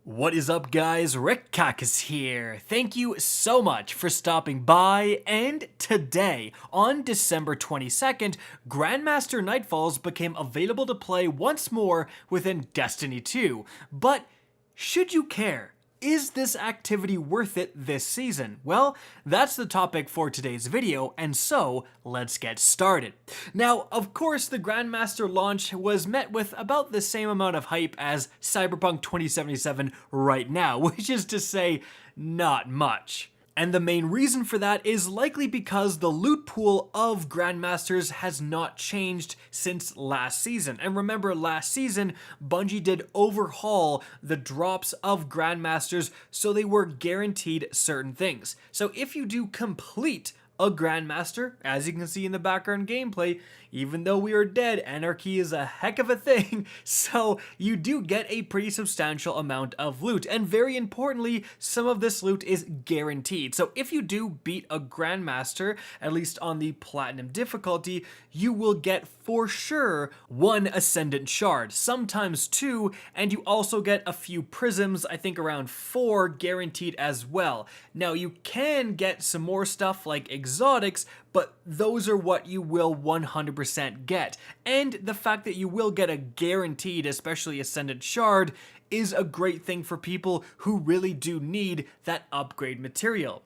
What is up, guys? Rick Kakas here. Thank you so much for stopping by, and today, on December 22nd, Grandmaster Nightfalls became available to play once more within Destiny 2. But should you care? Is this activity worth it this season? Well, that's the topic for today's video, and so let's get started. Now, of course, the Grandmaster launch was met with about the same amount of hype as Cyberpunk 2077 right now, which is to say, not much. And the main reason for that is likely because the loot pool of Grandmasters has not changed since last season. And remember, last season, Bungie did overhaul the drops of Grandmasters so they were guaranteed certain things. So if you do complete a Grandmaster, as you can see in the background gameplay, even though we are dead, anarchy is a heck of a thing, so you do get a pretty substantial amount of loot, and very importantly, some of this loot is guaranteed. So if you do beat a Grandmaster, at least on the Platinum difficulty, you will get for sure one Ascendant shard, sometimes two, and you also get a few prisms, I think around 4 guaranteed as well. Now you can get some more stuff like exotics, but those are what you will 100% get. And the fact that you will get a guaranteed, especially Ascendant shard, is a great thing for people who really do need that upgrade material.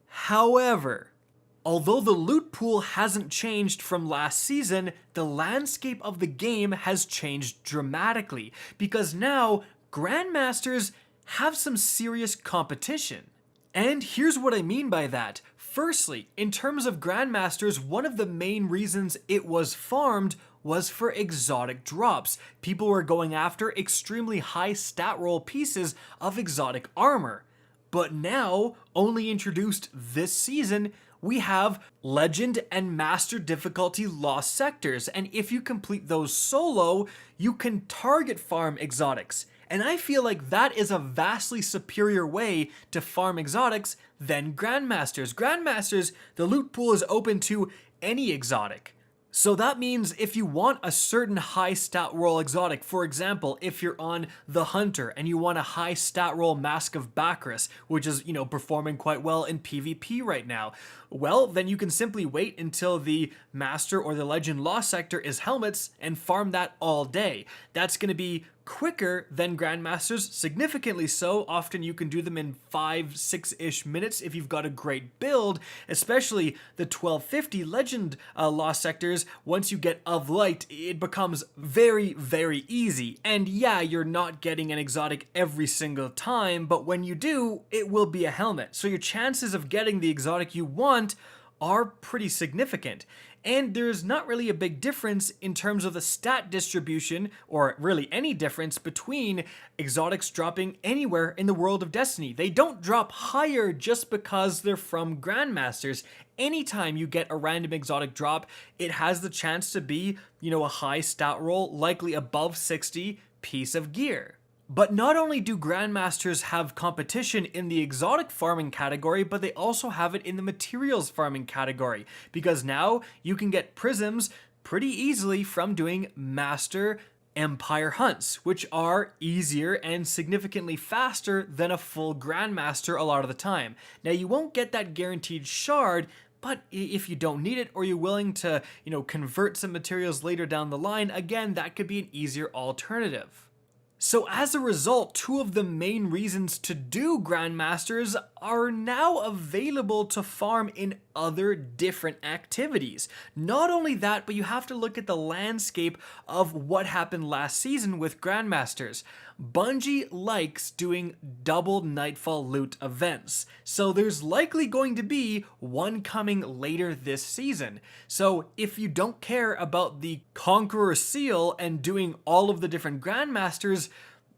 However, although the loot pool hasn't changed from last season, the landscape of the game has changed dramatically, because now Grandmasters have some serious competition. And here's what I mean by that. Firstly, in terms of Grandmasters, one of the main reasons it was farmed was for exotic drops. People were going after extremely high stat roll pieces of exotic armor. But now, only introduced this season, we have Legend and Master difficulty lost sectors, and if you complete those solo, you can target farm exotics. And I feel like that is a vastly superior way to farm exotics than Grandmasters. Grandmasters, the loot pool is open to any exotic. So that means if you want a certain high stat roll exotic, for example, if you're on the Hunter and you want a high stat roll Mask of Bacchus, which is, performing quite well in PvP right now, well, then you can simply wait until the Master or the Legend Lost sector is helmets and farm that all day. That's going to be quicker than Grandmasters, significantly so. Often you can do them in 5-6-ish minutes if you've got a great build, especially the 1250 Legend Lost sectors. Once you get of Light, it becomes very, very easy. And yeah, you're not getting an exotic every single time, but when you do, it will be a helmet. So your chances of getting the exotic you want are pretty significant. And there's not really a big difference in terms of the stat distribution, or really any difference between exotics dropping anywhere in the world of Destiny. They don't drop higher just because they're from Grandmasters. Anytime you get a random exotic drop, it has the chance to be, a high stat roll, likely above 60 piece of gear. But not only do Grandmasters have competition in the exotic farming category, but they also have it in the materials farming category, because now you can get prisms pretty easily from doing Master Empire hunts, which are easier and significantly faster than a full Grandmaster a lot of the time. Now you won't get that guaranteed shard, but if you don't need it or you're willing to, convert some materials later down the line, again, that could be an easier alternative. So as a result, two of the main reasons to do Grandmasters are now available to farm in other different activities. Not only that, but you have to look at the landscape of what happened last season with Grandmasters. Bungie likes doing double Nightfall loot events, so there's likely going to be one coming later this season. So if you don't care about the Conqueror seal and doing all of the different Grandmasters,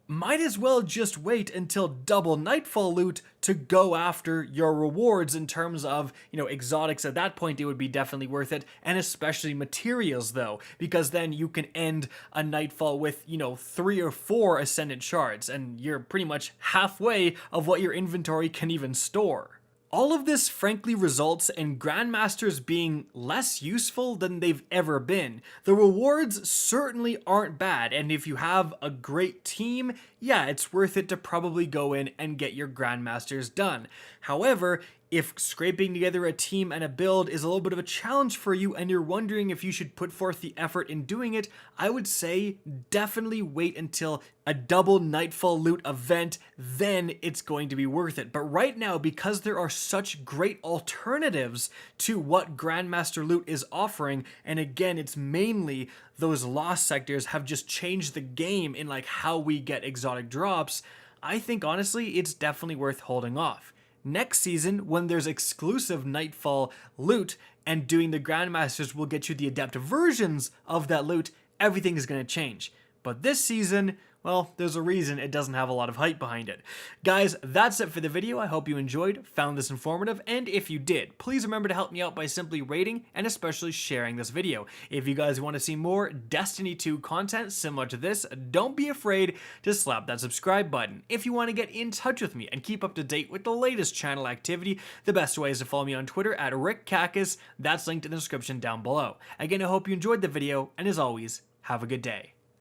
might as well just wait until double Nightfall loot to go after your rewards in terms of, exotics. At that point, it would be definitely worth it, and especially materials though, because then you can end a Nightfall with, 3 or 4 Ascendant shards, and you're pretty much halfway of what your inventory can even store. All of this frankly results in Grandmasters being less useful than they've ever been. The rewards certainly aren't bad, and if you have a great team, yeah, it's worth it to probably go in and get your Grandmasters done. However, if scraping together a team and a build is a little bit of a challenge for you and you're wondering if you should put forth the effort in doing it, I would say definitely wait until a double Nightfall loot event, then it's going to be worth it. But right now, because there are such great alternatives to what Grandmaster loot is offering, and again, it's mainly those lost sectors have just changed the game in like how we get exotic drops, I think honestly, it's definitely worth holding off. Next season, when there's exclusive Nightfall loot and doing the Grandmasters will get you the adept versions of that loot, everything is going to change. But this season, well, there's a reason it doesn't have a lot of hype behind it. Guys, that's it for the video. I hope you enjoyed, found this informative, and if you did, please remember to help me out by simply rating and especially sharing this video. If you guys want to see more Destiny 2 content similar to this, don't be afraid to slap that subscribe button. If you want to get in touch with me and keep up to date with the latest channel activity, the best way is to follow me on Twitter at RickCacus. That's linked in the description down below. Again, I hope you enjoyed the video, and as always, have a good day.